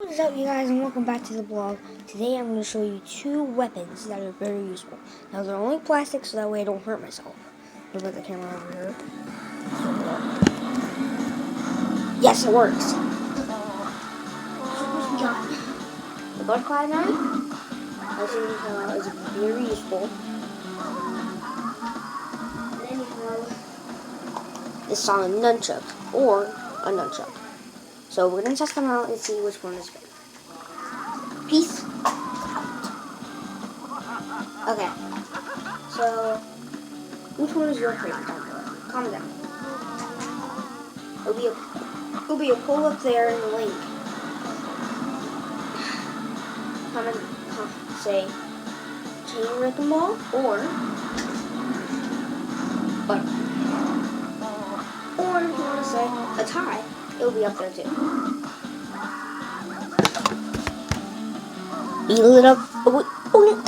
What is up, you guys, and welcome back to the blog. Today I'm going to show you two weapons that are very useful. Now they're only plastic, so that way I don't hurt myself. I'll put the camera over here. Yes, it works. What we got? The butterfly knife. As you can tell, is very useful. And then you have this on a nunchuk, or a nunchuk. So we're going to test them out and see which one is better. Peace. Okay. So, which one is your favorite down below? Comment down. It'll be a poll up there in the link. Say chain wrecking ball or butterfly. Or if you want to say a tie, it'll be up there too. Beat it up. Oh,